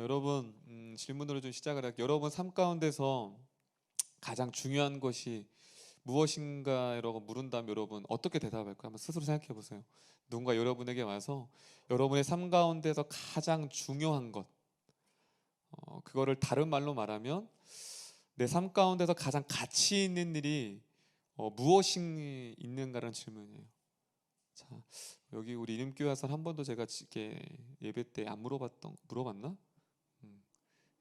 여러분 질문으로 좀 시작을 할게요. 여러분 삶 가운데서 가장 중요한 것이 무엇인가라고 물은다면 여러분 어떻게 대답할까요? 한번 스스로 생각해 보세요. 누군가 여러분에게 와서 여러분의 삶 가운데서 가장 중요한 것, 그거를 다른 말로 말하면 내 삶 가운데서 가장 가치 있는 일이 무엇이 있는가라는 질문이에요. 자, 여기 우리 이름교회에서 한 번도 제가 이렇게 예배 때 안 물어봤나?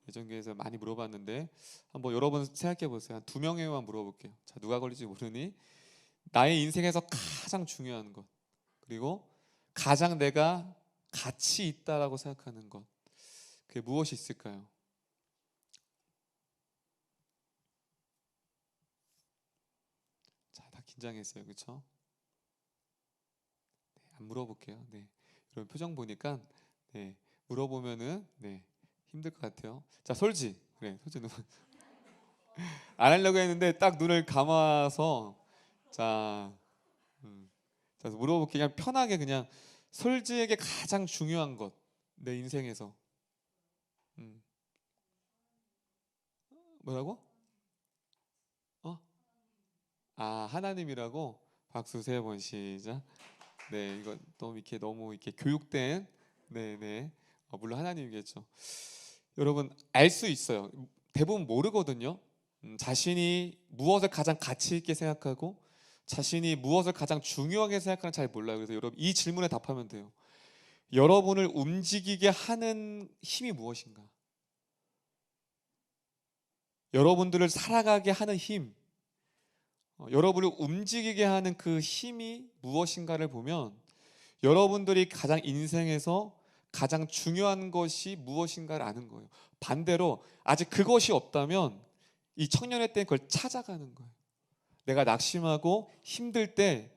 예전 교회에서 많이 물어봤는데 한번 여러분 생각해 보세요. 한 두 명에만 물어볼게요. 자, 누가 걸릴지 모르니 나의 인생에서 가장 중요한 것, 그리고 가장 내가 가치 있다라고 생각하는 것, 그게 무엇이 있을까요? 자, 다 긴장했어요, 그렇죠? 네, 안 물어볼게요. 네, 이런 표정 보니까 네, 물어보면은 네, 힘들 것 같아요. 자, 솔지, 그래, 솔지 눈 안 하려고 했는데 딱 눈을 감아서 자, 자 물어볼게요. 그냥 편하게 그냥 솔지에게 가장 중요한 것, 내 인생에서 음, 뭐라고? 어? 아, 하나님이라고. 박수 세 번 시작. 네, 이거 또 이렇게 너무 이렇게 교육된 네네 물론 하나님이겠죠. 여러분 알 수 있어요. 대부분 모르거든요. 자신이 무엇을 가장 가치 있게 생각하고 자신이 무엇을 가장 중요하게 생각하는 잘 몰라요. 그래서 여러분 이 질문에 답하면 돼요. 여러분을 움직이게 하는 힘이 무엇인가? 여러분들을 살아가게 하는 힘, 여러분을 움직이게 하는 그 힘이 무엇인가를 보면 여러분들이 가장 인생에서 가장 중요한 것이 무엇인가를 아는 거예요. 반대로 아직 그것이 없다면 이 청년의 때는 그걸 찾아가는 거예요. 내가 낙심하고 힘들 때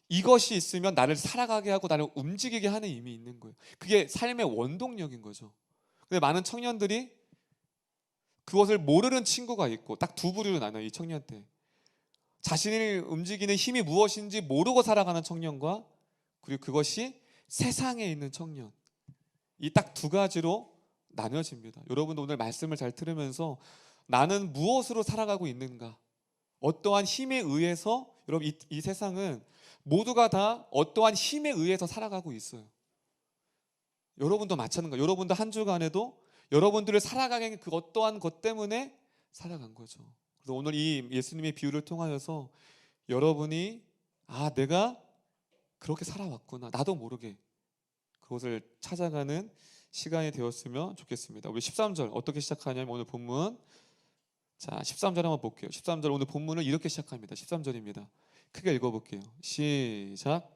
이것이 있으면 나를 살아가게 하고 나를 움직이게 하는 힘이 있는 거예요. 그게 삶의 원동력인 거죠. 근데 많은 청년들이 그것을 모르는 친구가 있고 딱 두 부류로 나눠요. 이 청년 때 자신을 움직이는 힘이 무엇인지 모르고 살아가는 청년과 그리고 그것이 세상에 있는 청년, 이 딱 두 가지로 나뉘어집니다. 여러분도 오늘 말씀을 잘 들으면서 나는 무엇으로 살아가고 있는가, 어떠한 힘에 의해서 여러분 이 세상은 모두가 다 어떠한 힘에 의해서 살아가고 있어요. 여러분도 마찬가지예요. 여러분도 한 주간에도 여러분들을 살아가게 하는 그 어떠한 것 때문에 살아간 거죠. 그래서 오늘 이 예수님의 비유를 통하여서 여러분이 아, 내가 그렇게 살아왔구나, 나도 모르게 그것을 찾아가는 시간이 되었으면 좋겠습니다. 우리 13절 어떻게 시작하냐면 오늘 본문, 자 13절 한번 볼게요. 13절 오늘 본문을 이렇게 시작합니다. 13절입니다. 크게 읽어볼게요. 시작.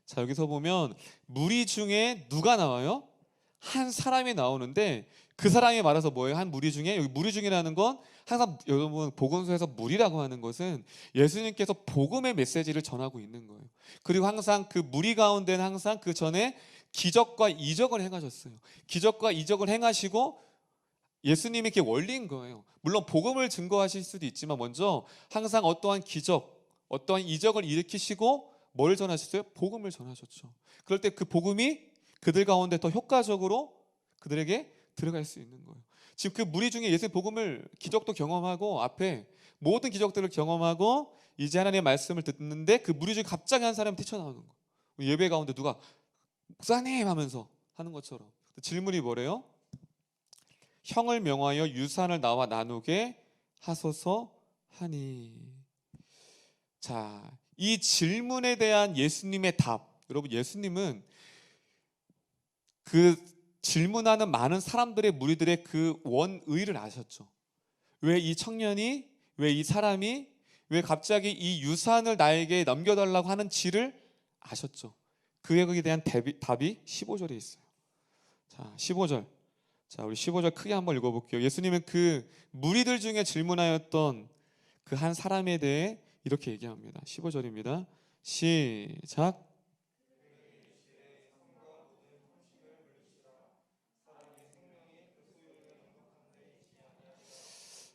자, 여기서 보면 무리 중에 누가 나와요? 한 사람이 나오는데 그 사람이 말해서 뭐예요? 한 무리 중에, 여기 무리 중이라는 건 항상 여러분 복음서에서 무리라고 하는 것은 예수님께서 복음의 메시지를 전하고 있는 거예요. 그리고 항상 그 무리 가운데는 항상 그 전에 기적과 이적을 행하셨어요. 기적과 이적을 행하시고 예수님이 이렇게 원리인 거예요. 물론 복음을 증거하실 수도 있지만 먼저 항상 어떠한 기적, 어떠한 이적을 일으키시고 뭘 전하셨어요? 복음을 전하셨죠. 그럴 때 그 복음이 그들 가운데 더 효과적으로 그들에게 들어갈 수 있는 거예요. 지금 그 무리 중에 예수님 복음을 기적도 경험하고 앞에 모든 기적들을 경험하고 이제 하나님의 말씀을 듣는데 그 무리 중에 갑자기 한 사람이 뛰쳐나오는 거예요. 예배 가운데 누가 목사님 하면서 하는 것처럼. 질문이 뭐래요? 형을 명하여 유산을 나와 나누게 하소서 하니. 자, 이 질문에 대한 예수님의 답. 여러분 예수님은 그 질문하는 많은 사람들의 무리들의 그 원의를 아셨죠. 왜 이 청년이, 왜 이 사람이, 왜 갑자기 이 유산을 나에게 넘겨달라고 하는지를 아셨죠. 그에 대한 답이 15절에 있어요. 자, 15절. 자, 우리 15절 크게 한번 읽어볼게요. 예수님은 그 무리들 중에 질문하였던 그 한 사람에 대해 이렇게 얘기합니다. 15절입니다. 시작.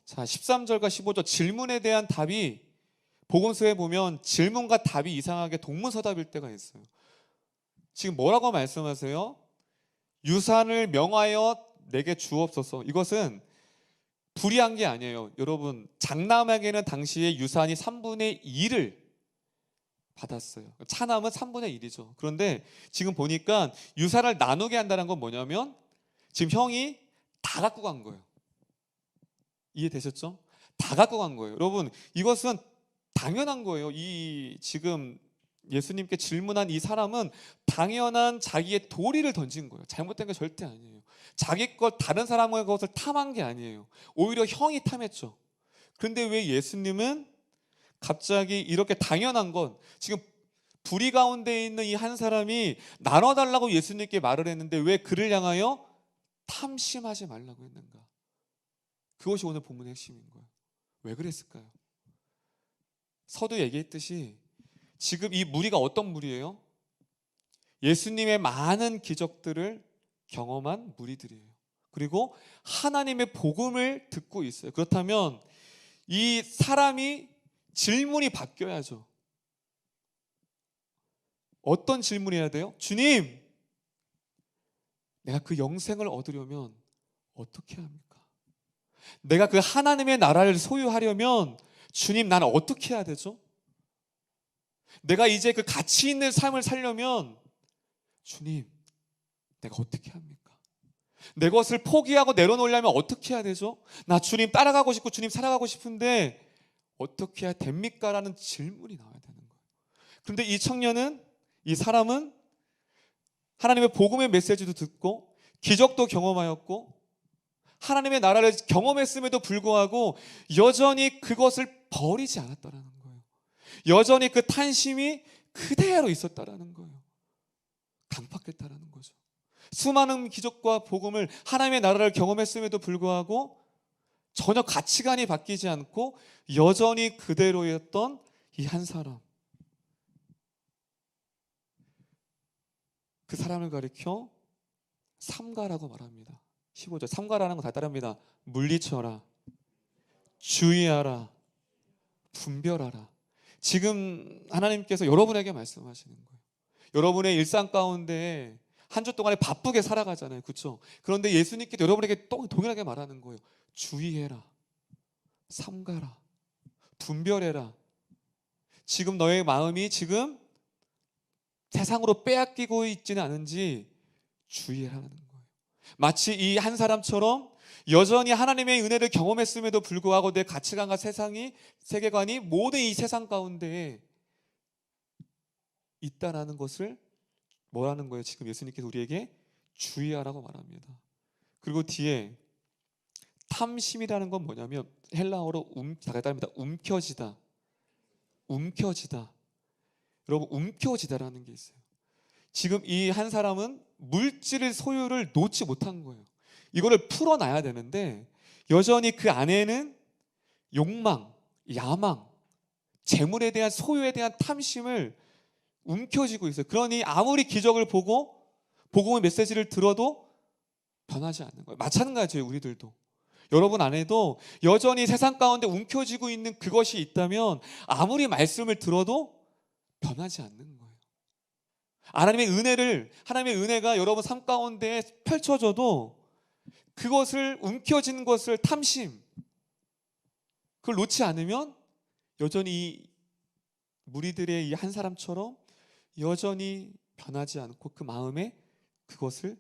자, 13절과 15절 질문에 대한 답이 복음서에 보면 질문과 답이 이상하게 동문서답일 때가 있어요. 지금 뭐라고 말씀하세요? 유산을 명하여 내게 주옵소서. 이것은 불의한 게 아니에요. 여러분, 장남에게는 당시에 유산이 3분의 2를 받았어요. 차남은 3분의 1이죠. 그런데 지금 보니까 유산을 나누게 한다는 건 뭐냐면 지금 형이 다 갖고 간 거예요. 이해되셨죠? 다 갖고 간 거예요. 여러분, 이것은 당연한 거예요. 이 지금 예수님께 질문한 이 사람은 당연한 자기의 도리를 던진 거예요. 잘못된 게 절대 아니에요. 자기 것 다른 사람의 것을 탐한 게 아니에요. 오히려 형이 탐했죠. 그런데 왜 예수님은 갑자기 이렇게 당연한 건 지금 불의 가운데 있는 이 한 사람이 나눠달라고 예수님께 말을 했는데 왜 그를 향하여 탐심하지 말라고 했는가? 그것이 오늘 본문의 핵심인 거예요. 왜 그랬을까요? 서두 얘기했듯이 지금 이 무리가 어떤 무리예요? 예수님의 많은 기적들을 경험한 무리들이에요. 그리고 하나님의 복음을 듣고 있어요. 그렇다면 이 사람이 질문이 바뀌어야죠. 어떤 질문을 해야 돼요? 주님, 내가 그 영생을 얻으려면 어떻게 합니까? 내가 그 하나님의 나라를 소유하려면 주님, 나는 어떻게 해야 되죠? 내가 이제 그 가치 있는 삶을 살려면 주님, 내가 어떻게 합니까? 내 것을 포기하고 내려놓으려면 어떻게 해야 되죠? 나 주님 따라가고 싶고 주님 살아가고 싶은데 어떻게 해야 됩니까? 라는 질문이 나와야 되는 거예요. 그런데 이 청년은, 이 사람은 하나님의 복음의 메시지도 듣고 기적도 경험하였고 하나님의 나라를 경험했음에도 불구하고 여전히 그것을 버리지 않았다라는 거예요. 여전히 그 탄심이 그대로 있었다라는 거예요. 강팍했다라는 거죠. 수많은 기적과 복음을 하나님의 나라를 경험했음에도 불구하고 전혀 가치관이 바뀌지 않고 여전히 그대로였던 이 한 사람. 그 사람을 가리켜 삼가라고 말합니다. 15절 삼가라는 거 다 따릅니다. 물리쳐라, 주의하라, 분별하라. 지금 하나님께서 여러분에게 말씀하시는 거예요. 여러분의 일상 가운데 한 주 동안에 바쁘게 살아가잖아요. 그렇죠? 그런데 예수님께서 여러분에게 또 동일하게 말하는 거예요. 주의해라, 삼가라, 분별해라. 지금 너의 마음이 지금 세상으로 빼앗기고 있지는 않은지 주의하라는 거예요. 마치 이 한 사람처럼 여전히 하나님의 은혜를 경험했음에도 불구하고 내 가치관과 세계관이 모든 이 세상 가운데에 있다라는 것을 뭐라는 거예요? 지금 예수님께서 우리에게 주의하라고 말합니다. 그리고 뒤에 탐심이라는 건 뭐냐면 헬라어로 따릅니다. 움켜쥐다. 움켜쥐다. 여러분, 움켜쥐다라는 게 있어요. 지금 이 한 사람은 물질의 소유를 놓지 못한 거예요. 이거를 풀어놔야 되는데 여전히 그 안에는 욕망, 야망, 재물에 대한 소유에 대한 탐심을 움켜쥐고 있어요. 그러니 아무리 기적을 보고 복음의 메시지를 들어도 변하지 않는 거예요. 마찬가지예요. 우리들도. 여러분 안에도 여전히 세상 가운데 움켜쥐고 있는 그것이 있다면 아무리 말씀을 들어도 변하지 않는 거예요. 하나님의 은혜가 여러분 삶 가운데 펼쳐져도 그것을 움켜쥐는 것을 탐심, 그걸 놓지 않으면 여전히 무리들의 이 한 사람처럼 여전히 변하지 않고 그 마음에 그것을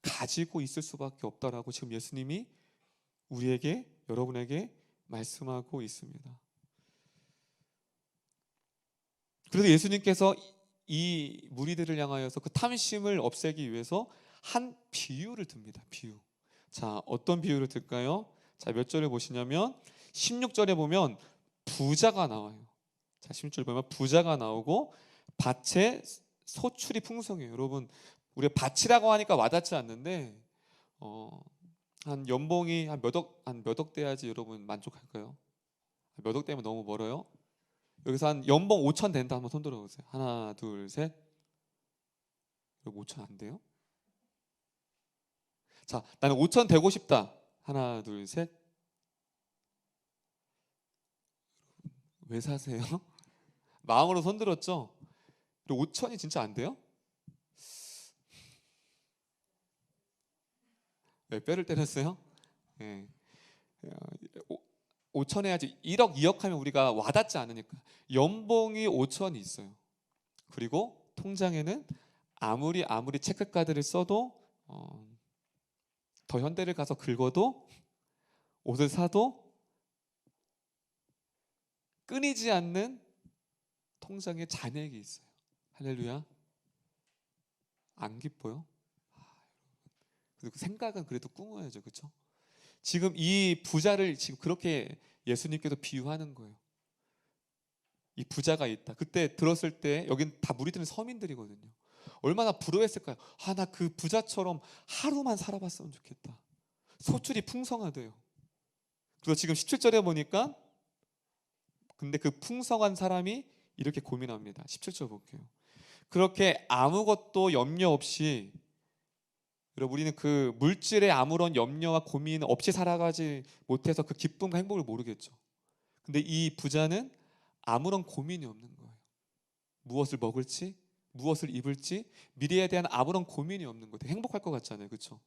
가지고 있을 수밖에 없다라고 지금 예수님이 우리에게, 여러분에게 말씀하고 있습니다. 그래서 예수님께서 이 무리들을 향하여서 그 탐심을 없애기 위해서 한 비유를 듭니다. 비유. 자, 어떤 비유를 들까요? 자, 몇 절을 보시냐면 16절에 보면 부자가 나와요. 자, 16절 보면 부자가 나오고 밭에 소출이 풍성해요. 여러분, 우리가 밭이라고 하니까 와닿지 않는데 한 연봉이 한 몇 억 돼야지 여러분 만족할까요? 몇 억 되면 너무 멀어요. 여기서 한 연봉 5천 된다 한번 손 들어보세요. 하나, 둘, 셋. 여기 5천 안 돼요? 자, 나는 5천 되고 싶다. 하나, 둘, 셋. 왜 사세요? 마음으로 손들었죠. 5천이 진짜 안 돼요? 왜 뼈를 때렸어요? 예. 5천 해야지. 1억, 2억 하면 우리가 와닿지 않으니까. 연봉이 5천이 있어요. 그리고 통장에는 아무리 체크카드를 써도 더 현대를 가서 긁어도 옷을 사도 끊이지 않는 통장에 잔액이 있어요. 할렐루야. 안 기뻐요? 그리고 생각은 그래도 꾸며야죠. 그렇죠? 지금 이 부자를 지금 그렇게 예수님께서 비유하는 거예요. 이 부자가 있다. 그때 들었을 때 여긴 다 무리들은 서민들이거든요. 얼마나 부러워했을까요? 나 그 부자처럼 하루만 살아봤으면 좋겠다. 소출이 풍성하대요. 그리고 지금 17절에 보니까 근데 그 풍성한 사람이 이렇게 고민합니다. 17절 볼게요. 그렇게 아무것도 염려 없이, 여러분 우리는 그 물질에 아무런 염려와 고민 없이 살아가지 못해서 그 기쁨과 행복을 모르겠죠. 근데 이 부자는 아무런 고민이 없는 거예요. 무엇을 먹을지, 무엇을 입을지, 미래에 대한 아무런 고민이 없는 거예요. 행복할 것 같잖아요. 그렇죠?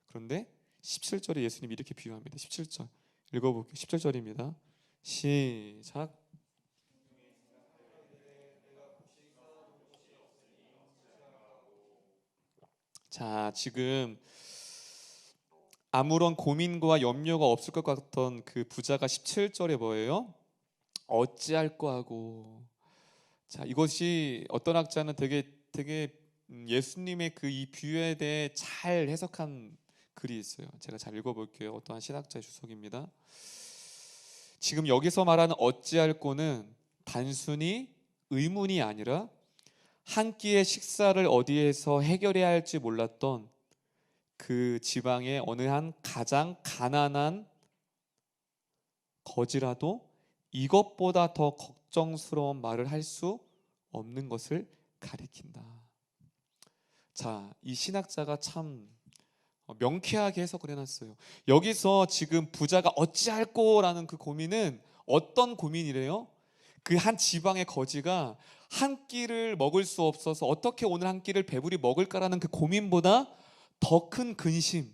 그런데 17절에 예수님이 이렇게 비유합니다. 17절 읽어볼게요. 17절입니다. 시작. 자, 지금 아무런 고민과 염려가 없을 것 같던 그 부자가 17절에 뭐예요? 어찌할꼬 하고. 자, 이것이 어떤 학자는 되게 예수님의 그 이 비유에 대해 잘 해석한 글이 있어요. 제가 잘 읽어볼게요. 어떠한 신학자의 주석입니다. 지금 여기서 말하는 어찌할꼬는 단순히 의문이 아니라 한 끼의 식사를 어디에서 해결해야 할지 몰랐던 그 지방의 어느 한 가장 가난한 거지라도 이것보다 더 걱정스러운 말을 할 수 없는 것을 가리킨다. 자, 이 신학자가 참 명쾌하게 해석을 해놨어요. 여기서 지금 부자가 어찌할꼬라는 그 고민은 어떤 고민이래요? 그 한 지방의 거지가 한 끼를 먹을 수 없어서 어떻게 오늘 한 끼를 배부리 먹을까라는 그 고민보다 더 큰 근심,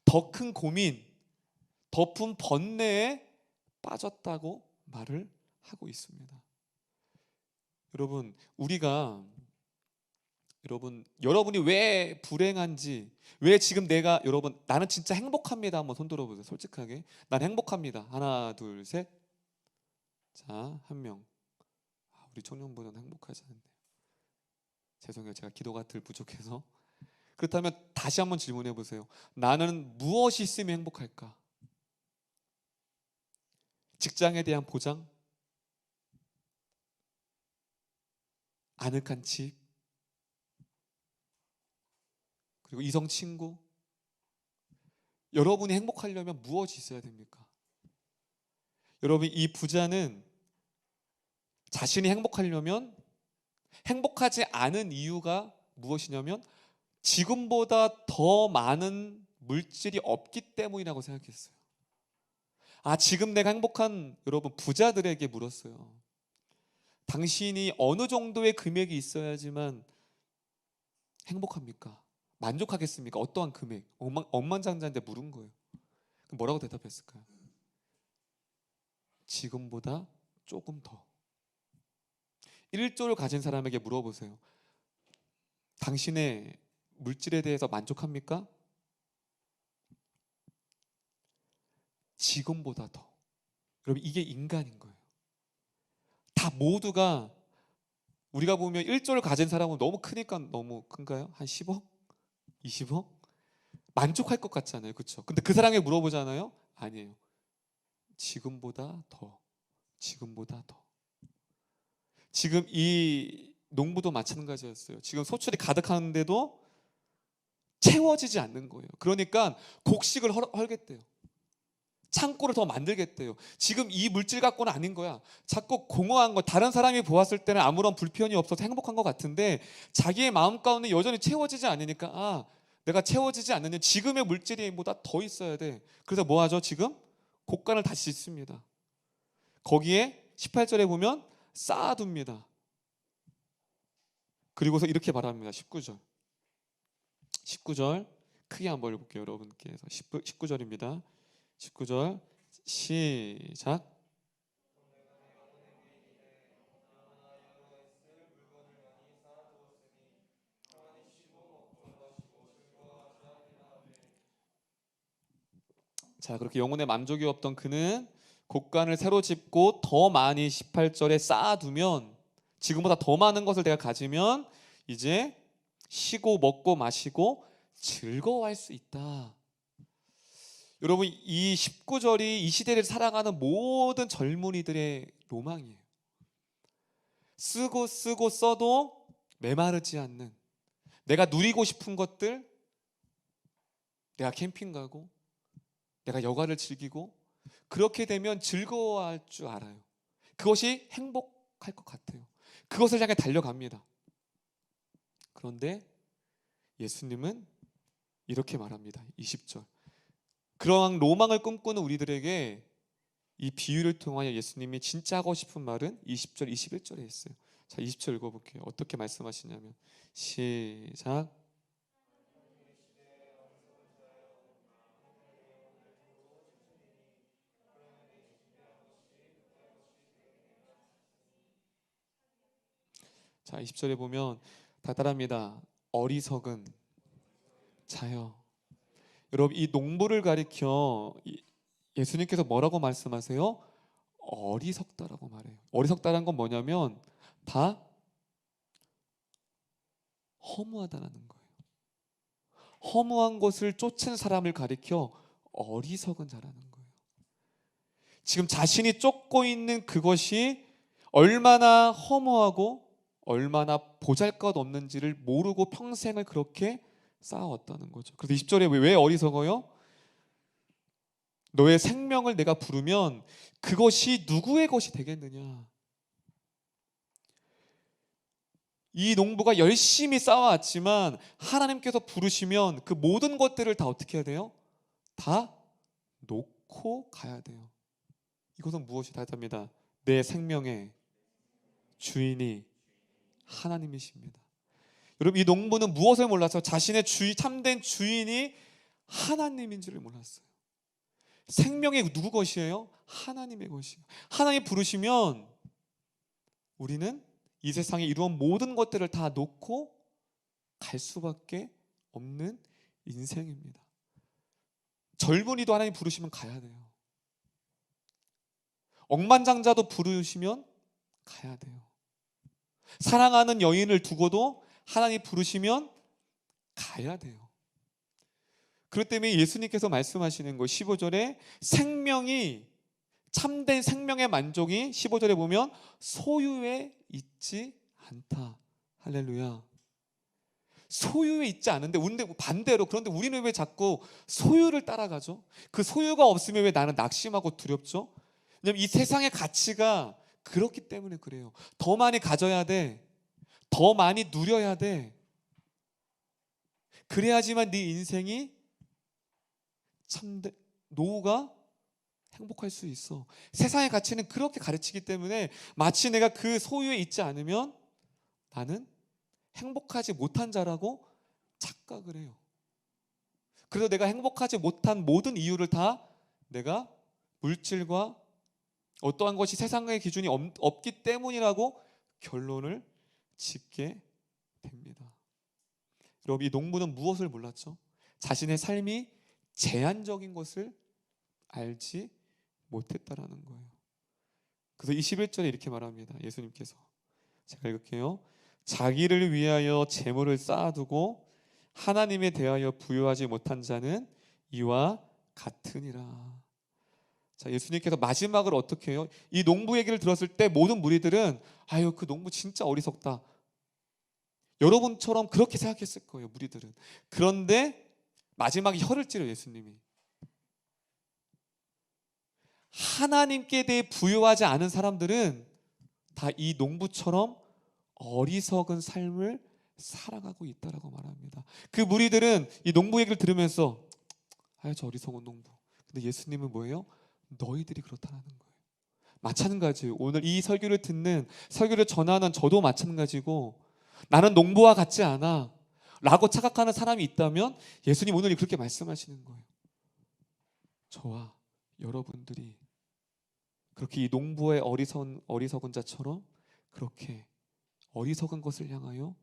더 큰 고민, 더 큰 번뇌에 빠졌다고 말을 하고 있습니다. 여러분이 왜 불행한지, 왜 지금 나는 진짜 행복합니다. 한번 손 들어보세요. 솔직하게. 난 행복합니다. 하나, 둘, 셋. 자, 한 명. 우리 청년부는 행복하지 않네요. 죄송해요. 제가 기도가 덜 부족해서. 그렇다면 다시 한번 질문해 보세요. 나는 무엇이 있으면 행복할까? 직장에 대한 보장? 아늑한 집? 그리고 이성 친구? 여러분이 행복하려면 무엇이 있어야 됩니까? 여러분, 이 부자는 자신이 행복하려면 행복하지 않은 이유가 무엇이냐면 지금보다 더 많은 물질이 없기 때문이라고 생각했어요. 지금 내가 행복한, 여러분 부자들에게 물었어요. 당신이 어느 정도의 금액이 있어야지만 행복합니까? 만족하겠습니까? 어떠한 금액? 억만장자인데 물은 거예요. 그럼 뭐라고 대답했을까요? 지금보다 조금 더. 1조를 가진 사람에게 물어보세요. 당신의 물질에 대해서 만족합니까? 지금보다 더. 여러분, 이게 인간인 거예요. 다 모두가, 우리가 보면 1조를 가진 사람은 너무 크니까 너무 큰가요? 한 10억? 20억? 만족할 것 같잖아요. 그렇죠? 근데 그 사람에게 물어보잖아요. 아니에요. 지금보다 더. 지금보다 더. 지금 이 농부도 마찬가지였어요. 지금 소출이 가득하는데도 채워지지 않는 거예요. 그러니까 곡식을 헐겠대요. 창고를 더 만들겠대요. 지금 이 물질 갖고는 아닌 거야. 자꾸 공허한 거, 다른 사람이 보았을 때는 아무런 불편이 없어서 행복한 것 같은데 자기의 마음 가운데 여전히 채워지지 않으니까 내가 채워지지 않느냐, 지금의 물질이 보다 더 있어야 돼. 그래서 뭐 하죠? 지금 곡간을 다시 짓습니다. 거기에 18절에 보면 쌓아둡니다. 그리고서 이렇게 말합니다. 19절 크게 한번 읽어볼게요. 여러분께서 19절입니다. 19절 시작. 자, 그렇게 영혼의 만족이 없던 그는 곡간을 새로 짚고 더 많이 18절에 쌓아두면, 지금보다 더 많은 것을 내가 가지면 이제 쉬고 먹고 마시고 즐거워할 수 있다. 여러분, 이 19절이 이 시대를 살아가는 모든 젊은이들의 로망이에요. 쓰고 써도 메마르지 않는, 내가 누리고 싶은 것들, 내가 캠핑 가고 내가 여가를 즐기고, 그렇게 되면 즐거워할 줄 알아요. 그것이 행복할 것 같아요. 그것을 향해 달려갑니다. 그런데 예수님은 이렇게 말합니다. 20절. 그러한 로망을 꿈꾸는 우리들에게 이 비유를 통하여 예수님이 진짜 하고 싶은 말은 20절, 21절에 있어요. 자, 20절 읽어볼게요. 어떻게 말씀하시냐면 시작. 자, 20절에 보면 다다랍니다. 어리석은 자여. 여러분, 이 농부를 가리켜 예수님께서 뭐라고 말씀하세요? 어리석다라고 말해요. 어리석다라는 건 뭐냐면 다 허무하다라는 거예요. 허무한 것을 쫓은 사람을 가리켜 어리석은 자라는 거예요. 지금 자신이 쫓고 있는 그것이 얼마나 허무하고 얼마나 보잘것없는지를 모르고 평생을 그렇게 쌓아왔다는 거죠. 그래서 20절에 왜 어리석어요? 너의 생명을 내가 부르면 그것이 누구의 것이 되겠느냐. 이 농부가 열심히 쌓아왔지만 하나님께서 부르시면 그 모든 것들을 다 어떻게 해야 돼요? 다 놓고 가야 돼요. 이것은 무엇이 다릅니다. 내 생명의 주인이 하나님이십니다. 여러분, 이 농부는 무엇을 몰랐어요? 자신의 참된 주인이 하나님인 줄을 몰랐어요. 생명이 누구 것이에요? 하나님의 것이에요. 하나님 부르시면 우리는 이 세상에 이루어온 모든 것들을 다 놓고 갈 수밖에 없는 인생입니다. 젊은이도 하나님 부르시면 가야 돼요. 억만장자도 부르시면 가야 돼요. 사랑하는 여인을 두고도 하나님 부르시면 가야 돼요. 그렇기 때문에 예수님께서 말씀하시는 거 15절에 생명이, 참된 생명의 만족이 15절에 보면 소유에 있지 않다. 할렐루야. 소유에 있지 않은데, 반대로, 그런데 우리는 왜 자꾸 소유를 따라가죠? 그 소유가 없으면 왜 나는 낙심하고 두렵죠? 왜냐하면 이 세상의 가치가 그렇기 때문에 그래요. 더 많이 가져야 돼. 더 많이 누려야 돼. 그래야지만 네 인생이 참된 노후가 행복할 수 있어. 세상의 가치는 그렇게 가르치기 때문에 마치 내가 그 소유에 있지 않으면 나는 행복하지 못한 자라고 착각을 해요. 그래서 내가 행복하지 못한 모든 이유를 다 내가 물질과 어떠한 것이 세상의 기준이 없기 때문이라고 결론을 짓게 됩니다. 여러분, 이 농부는 무엇을 몰랐죠? 자신의 삶이 제한적인 것을 알지 못했다라는 거예요. 그래서 21절에 이렇게 말합니다. 예수님께서, 제가 읽을게요. 자기를 위하여 재물을 쌓아두고 하나님에 대하여 부여하지 못한 자는 이와 같으니라. 자, 예수님께서 마지막으로 어떻게 해요? 이 농부 얘기를 들었을 때 모든 무리들은 아유, 그 농부 진짜 어리석다. 여러분처럼 그렇게 생각했을 거예요, 무리들은. 그런데 마지막에 혀를 찌르 예수님이. 하나님께 대해 부여하지 않은 사람들은 다 이 농부처럼 어리석은 삶을 살아가고 있다라고 말합니다. 그 무리들은 이 농부 얘기를 들으면서 아유, 저 어리석은 농부. 근데 예수님은 뭐예요? 너희들이 그렇다라는 거예요. 마찬가지예요. 오늘 이 설교를 듣는, 설교를 전하는 저도 마찬가지고, 나는 농부와 같지 않아 라고 착각하는 사람이 있다면 예수님 오늘 그렇게 말씀하시는 거예요. 저와 여러분들이 그렇게 이 농부의 어리석은 자처럼 그렇게 어리석은 것을 향하여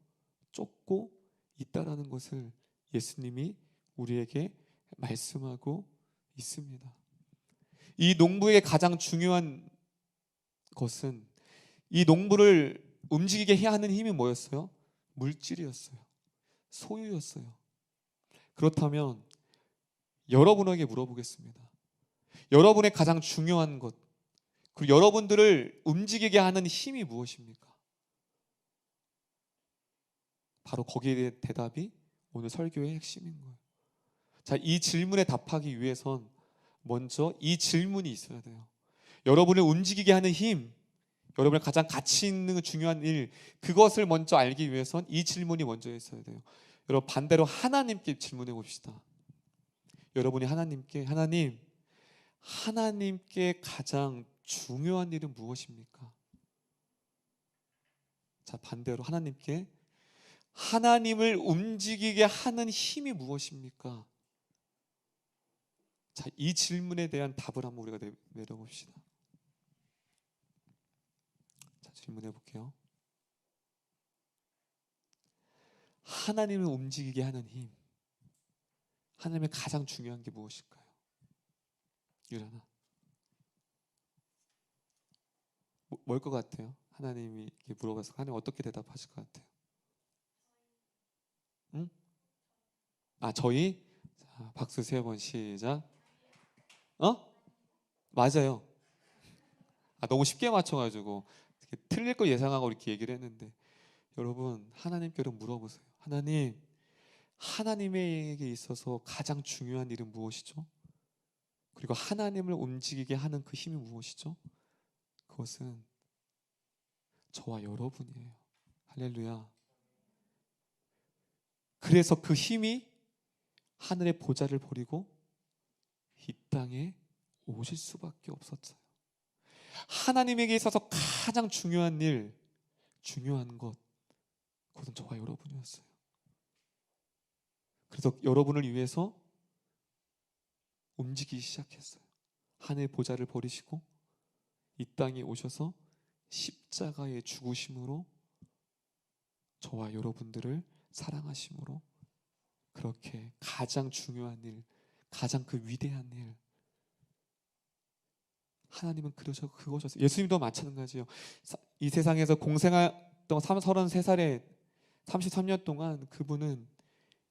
쫓고 있다라는 것을 예수님이 우리에게 말씀하고 있습니다. 이 농부의 가장 중요한 것은, 이 농부를 움직이게 해야 하는 힘이 뭐였어요? 물질이었어요. 소유였어요. 그렇다면 여러분에게 물어보겠습니다. 여러분의 가장 중요한 것, 그리고 여러분들을 움직이게 하는 힘이 무엇입니까? 바로 거기에 대한 대답이 오늘 설교의 핵심인 거예요. 자, 이 질문에 답하기 위해선 먼저 이 질문이 있어야 돼요. 여러분을 움직이게 하는 힘, 여러분의 가장 가치 있는 중요한 일, 그것을 먼저 알기 위해선 이 질문이 먼저 있어야 돼요. 여러분, 반대로 하나님께 질문해 봅시다. 여러분이 하나님께 가장 중요한 일은 무엇입니까? 자, 반대로 하나님을 움직이게 하는 힘이 무엇입니까? 자, 이 질문에 대한 답을 한번 우리가 내려봅시다. 자, 질문해 볼게요. 하나님을 움직이게 하는 힘, 하나님의 가장 중요한 게 무엇일까요? 유라나, 뭘 것 같아요? 하나님이 이렇게 물어봐서 하나님 어떻게 대답하실 것 같아요? 응? 저희? 자, 박수 3번 시작. 맞아요. 너무 쉽게 맞춰가지고 틀릴 거 예상하고 이렇게 얘기를 했는데, 여러분, 하나님께 물어보세요. 하나님에게 있어서 가장 중요한 일은 무엇이죠? 그리고 하나님을 움직이게 하는 그 힘이 무엇이죠? 그것은 저와 여러분이에요. 할렐루야. 그래서 그 힘이 하늘의 보좌를 버리고 이 땅에 오실 수밖에 없었어요. 하나님에게 있어서 가장 중요한 일, 중요한 것, 그것은 저와 여러분이었어요. 그래서 여러분을 위해서 움직이기 시작했어요. 하늘의 보좌를 버리시고 이 땅에 오셔서 십자가의 죽으심으로 저와 여러분들을 사랑하심으로 그렇게 가장 중요한 일, 가장 그 위대한 일, 하나님은 그것이었어요. 예수님도 마찬가지예요. 이 세상에서 공생활동 33살에 33년 동안 그분은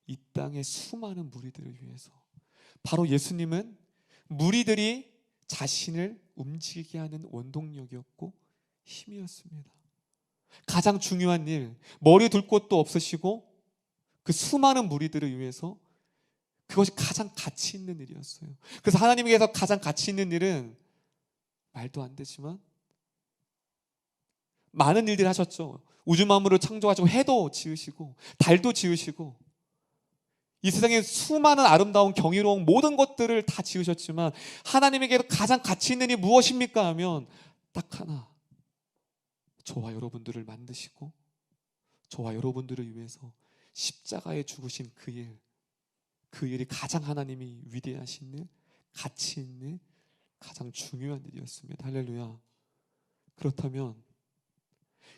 이 땅의 수많은 무리들을 위해서, 바로 예수님은 무리들이 자신을 움직이게 하는 원동력이었고 힘이었습니다. 가장 중요한 일, 머리 둘 곳도 없으시고 그 수많은 무리들을 위해서 그것이 가장 가치 있는 일이었어요. 그래서 하나님께서 가장 가치 있는 일은 말도 안 되지만 많은 일들을 하셨죠. 우주 만물을 창조하시고 해도 지으시고 달도 지으시고 이 세상에 수많은 아름다운 경이로운 모든 것들을 다 지으셨지만 하나님에게도 가장 가치 있는 일이 무엇입니까 하면 딱 하나, 저와 여러분들을 만드시고 저와 여러분들을 위해서 십자가에 죽으신 그 일, 그 일이 가장 하나님이 위대하신 일, 가치 있는 가장 중요한 일이었습니다. 할렐루야. 그렇다면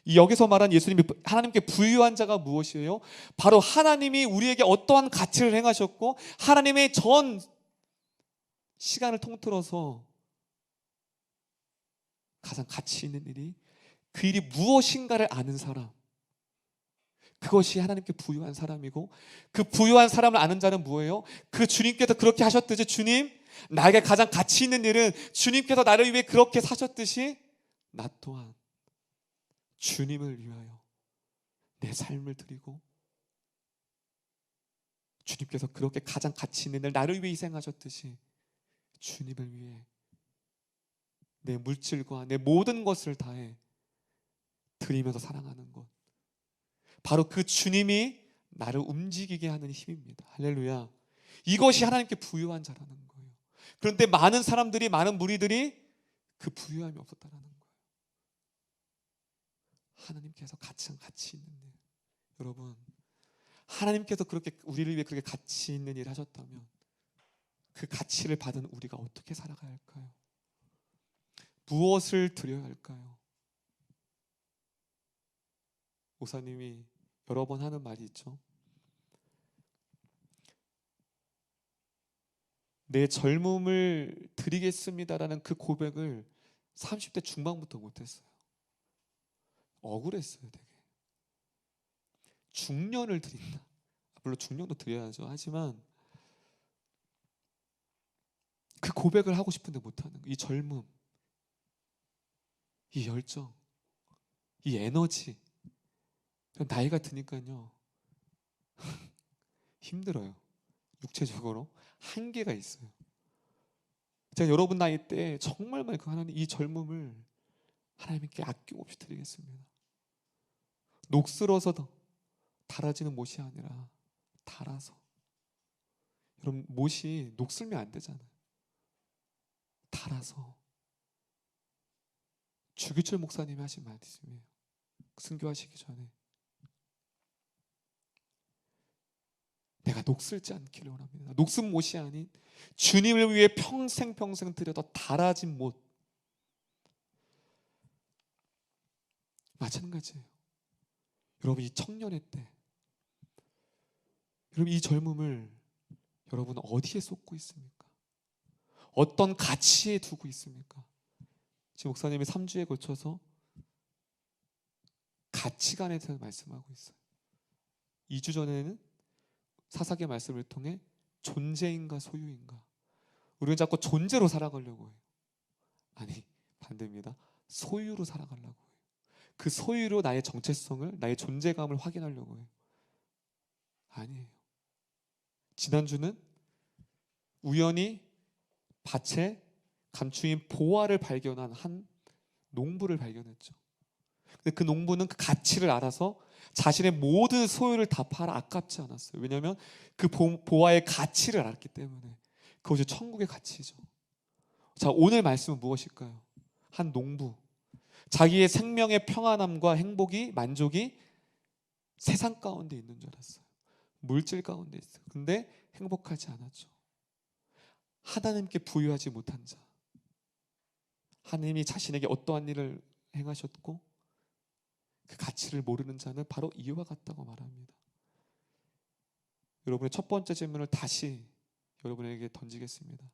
이 여기서 말한 예수님이 하나님께 부유한 자가 무엇이에요? 바로 하나님이 우리에게 어떠한 가치를 행하셨고 하나님의 전 시간을 통틀어서 가장 가치 있는 일이, 그 일이 무엇인가를 아는 사람, 그것이 하나님께 부유한 사람이고, 그 부유한 사람을 아는 자는 뭐예요? 그 주님께서 그렇게 하셨듯이, 주님, 나에게 가장 가치 있는 일은 주님께서 나를 위해 그렇게 사셨듯이 나 또한 주님을 위하여 내 삶을 드리고, 주님께서 그렇게 가장 가치 있는 일 나를 위해 희생하셨듯이 주님을 위해 내 물질과 내 모든 것을 다해 드리면서 사랑하는 것, 바로 그 주님이 나를 움직이게 하는 힘입니다. 할렐루야. 이것이 하나님께 부유한 자라는 거예요. 그런데 많은 사람들이, 많은 무리들이 그 부유함이 없었다라는 거예요. 하나님께서 가장 가치 있는 일, 여러분, 하나님께서 그렇게 우리를 위해 그렇게 가치 있는 일을 하셨다면 그 가치를 받은 우리가 어떻게 살아가야 할까요? 무엇을 드려야 할까요? 목사님이 여러 번 하는 말이 있죠. 내 젊음을 드리겠습니다라는 그 고백을 30대 중반부터 못했어요. 억울했어요, 되게. 중년을 드린다. 물론 중년도 드려야죠. 하지만 그 고백을 하고 싶은데 못하는 이 젊음, 이 열정, 이 에너지, 나이가 드니까요 힘들어요. 육체적으로 한계가 있어요. 제가 여러분 나이 때 정말 많이 하나님 이 젊음을 하나님께 아낌없이 드리겠습니다. 녹슬어서 달아지는 못이 아니라 달아서. 여러분, 못이 녹슬면 안 되잖아요. 달아서. 주기철 목사님이 하신 말씀이에요. 순교하시기 전에 내가 녹슬지 않기를 원합니다. 녹슨 못이 아닌 주님을 위해 평생 드려도 달아진 못. 마찬가지예요. 여러분, 이 청년의 때, 여러분, 이 젊음을 여러분 어디에 쏟고 있습니까? 어떤 가치에 두고 있습니까? 지금 목사님이 3주에 걸쳐서 가치관에 대해서 말씀하고 있어요. 2주 전에는 사사기의 말씀을 통해 존재인가 소유인가. 우리는 자꾸 존재로 살아가려고 해요. 아니, 반대입니다. 소유로 살아가려고 해요. 그 소유로 나의 정체성을, 나의 존재감을 확인하려고 해요. 아니에요. 지난주는 우연히 밭에 감추인 보화를 발견한 한 농부를 발견했죠. 근데 그 농부는 그 가치를 알아서 자신의 모든 소유를 다 팔아 아깝지 않았어요. 왜냐하면 그 보화의 가치를 알았기 때문에. 그것이 천국의 가치죠. 자, 오늘 말씀은 무엇일까요? 한 농부, 자기의 생명의 평안함과 행복이, 만족이 세상 가운데 있는 줄 알았어요. 물질 가운데 있어요. 근데 행복하지 않았죠. 하나님께 부유하지 못한 자, 하나님이 자신에게 어떠한 일을 행하셨고 그 가치를 모르는 자는 바로 이와 같다고 말합니다. 여러분의 첫 번째 질문을 다시 여러분에게 던지겠습니다.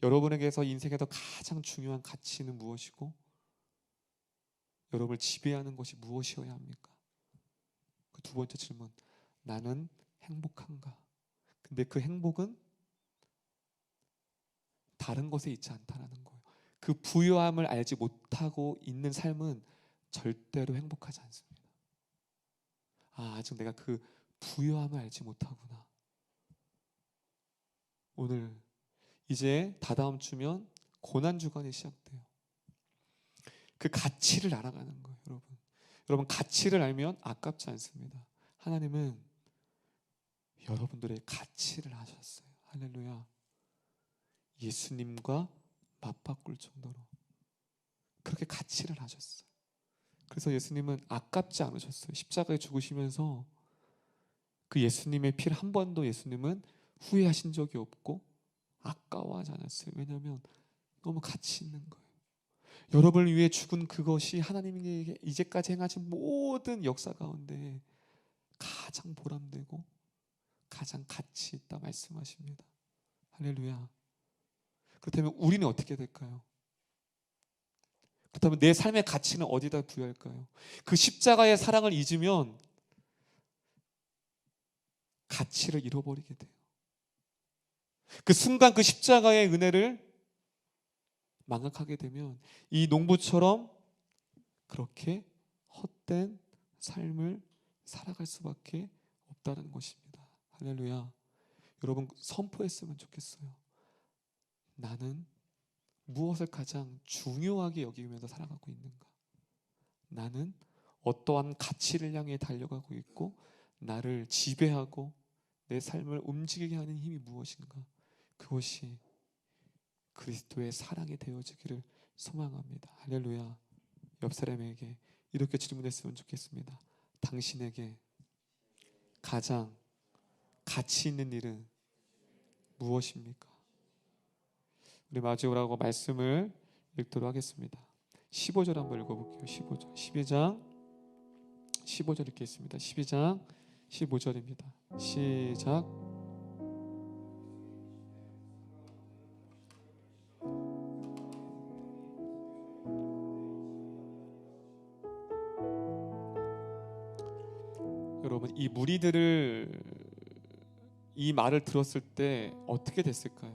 여러분에게서 인생에서 가장 중요한 가치는 무엇이고 여러분을 지배하는 것이 무엇이어야 합니까? 그 두 번째 질문, 나는 행복한가? 근데 그 행복은 다른 것에 있지 않다라는 거예요. 그 부유함을 알지 못하고 있는 삶은 절대로 행복하지 않습니다. 아직 내가 그 부유함을 알지 못하구나. 오늘 이제 다다음 주면 고난주간이 시작돼요. 그 가치를 알아가는 거예요, 여러분. 여러분, 가치를 알면 아깝지 않습니다. 하나님은 여러분들의 가치를 아셨어요. 할렐루야. 예수님과 맞바꿀 정도로 그렇게 가치를 하셨어요. 그래서 예수님은 아깝지 않으셨어요. 십자가에 죽으시면서 그 예수님의 피를 한 번도 예수님은 후회하신 적이 없고 아까워하지 않았어요. 왜냐하면 너무 가치 있는 거예요. 여러분을 위해 죽은 그것이 하나님에게 이제까지 행하신 모든 역사 가운데 가장 보람되고 가장 가치 있다 말씀하십니다. 할렐루야. 그렇다면 우리는 어떻게 될까요? 그렇다면 내 삶의 가치는 어디다 부여할까요? 그 십자가의 사랑을 잊으면 가치를 잃어버리게 돼요. 그 순간 그 십자가의 은혜를 망각하게 되면 이 농부처럼 그렇게 헛된 삶을 살아갈 수밖에 없다는 것입니다. 할렐루야. 여러분, 선포했으면 좋겠어요. 나는 무엇을 가장 중요하게 여기면서 살아가고 있는가? 나는 어떠한 가치를 향해 달려가고 있고 나를 지배하고 내 삶을 움직이게 하는 힘이 무엇인가? 그것이 그리스도의 사랑이 되어지기를 소망합니다. 할렐루야. 옆 사람에게 이렇게 질문했으면 좋겠습니다. 당신에게 가장 가치 있는 일은 무엇입니까? 우리 마지막으로 말씀을 읽도록 하겠습니다. 15절 한번 읽어볼게요. 15절 12장 15절 읽겠습니다. 12장 15절입니다. 시작. 여러분, 이 무리들을 이 말을 들었을 때 어떻게 됐을까요?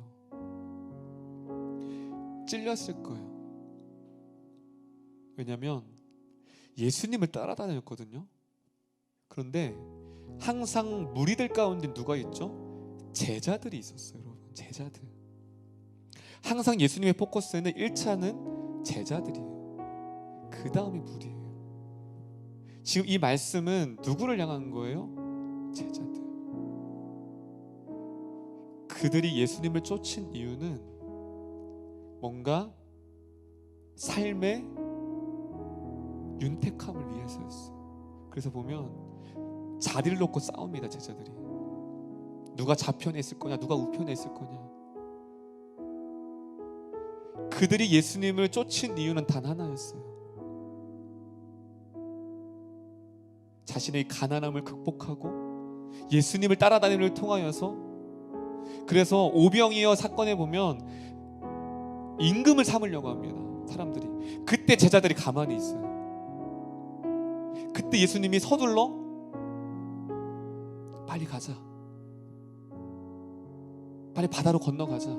찔렸을 거예요. 왜냐하면 예수님을 따라다녔거든요. 그런데 항상 무리들 가운데 누가 있죠? 제자들이 있었어요. 여러분, 제자들. 항상 예수님의 포커스에는 1차는 제자들이에요. 그 다음이 무리예요. 지금 이 말씀은 누구를 향한 거예요? 제자들. 그들이 예수님을 쫓은 이유는 뭔가 삶의 윤택함을 위해서였어요. 그래서 보면 자리를 놓고 싸웁니다. 제자들이 누가 좌편에 있을 거냐, 누가 우편에 있을 거냐. 그들이 예수님을 쫓은 이유는 단 하나였어요. 자신의 가난함을 극복하고 예수님을 따라다님을 통하여서, 그래서 오병이어 사건에 보면 임금을 삼으려고 합니다. 사람들이. 그때 제자들이 가만히 있어요. 그때 예수님이 서둘러 빨리 가자, 빨리 바다로 건너가자.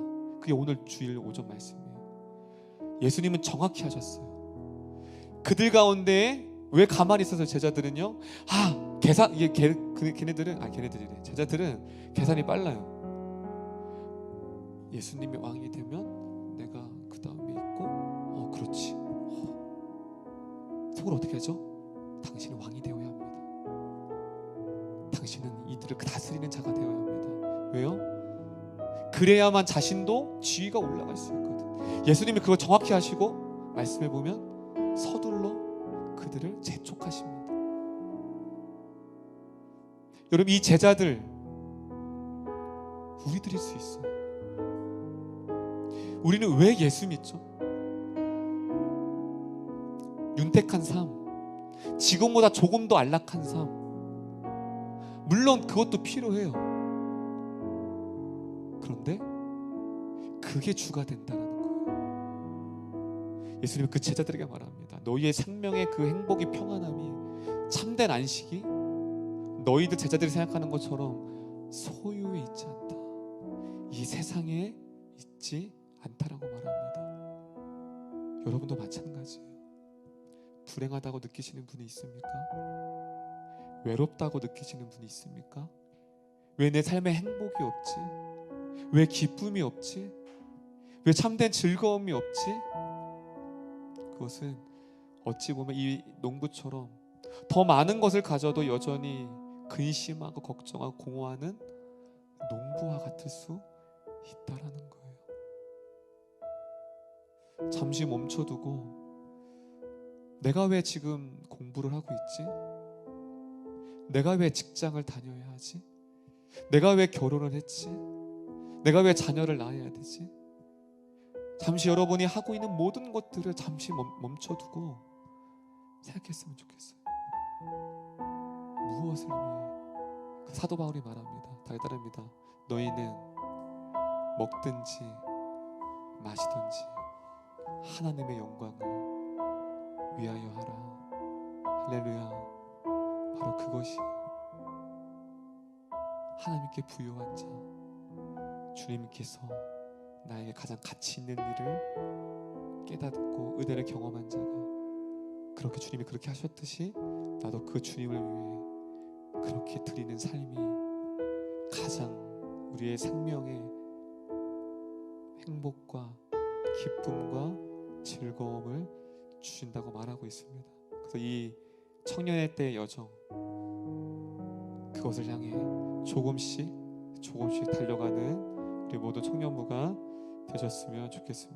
그게 오늘 주일 오전 말씀이에요. 예수님은 정확히 하셨어요. 그들 가운데 왜 가만히 있어서 제자들은요, 계산, 걔네들이래. 제자들은 계산이 빨라요. 예수님이 왕이 되면 내가 그 다음에 있고, 그렇지. 속으로 어떻게 하죠? 당신은 왕이 되어야 합니다. 당신은 이들을 다스리는 자가 되어야 합니다. 왜요? 그래야만 자신도 지위가 올라갈 수 있거든. 예수님이 그걸 정확히 하시고 말씀해 보면 서둘러 그들을 재촉하십니다. 여러분, 이 제자들 우리들일 수 있어요. 우리는 왜 예수 믿죠? 윤택한 삶, 지금보다 조금 더 안락한 삶, 물론 그것도 필요해요. 그런데 그게 주가 된다는 거예요. 예수님은 그 제자들에게 말합니다. 너희의 생명의 그 행복이, 평안함이, 참된 안식이 너희들 제자들이 생각하는 것처럼 소유에 있지 않다. 이 세상에 있지 않다라고 말합니다. 여러분도 마찬가지예요. 불행하다고 느끼시는 분이 있습니까? 외롭다고 느끼시는 분이 있습니까? 왜 내 삶에 행복이 없지? 왜 기쁨이 없지? 왜 참된 즐거움이 없지? 그것은 어찌 보면 이 농부처럼 더 많은 것을 가져도 여전히 근심하고 걱정하고 공허하는 농부와 같을 수 있다라는 거예요. 잠시 멈춰두고 내가 왜 지금 공부를 하고 있지? 내가 왜 직장을 다녀야 하지? 내가 왜 결혼을 했지? 내가 왜 자녀를 낳아야 되지? 잠시 여러분이 하고 있는 모든 것들을 잠시 멈춰두고 생각했으면 좋겠어요. 무엇을 위해? 사도 바울이 말합니다. 달달합니다. 너희는 먹든지 마시든지 하나님의 영광을 위하여 하라. 할렐루야. 바로 그것이 하나님께 부요한 자, 주님께서 나에게 가장 가치 있는 일을 깨닫고 은혜를 경험한 자가, 그렇게 주님이 그렇게 하셨듯이 나도 그 주님을 위해 그렇게 드리는 삶이 가장 우리의 생명의 행복과 기쁨과 즐거움을 주신다고 말하고 있습니다. 그래서 이 청년의 때의 여정, 그것을 향해 조금씩 달려가는 우리 모든 청년부가 되셨으면 좋겠습니다.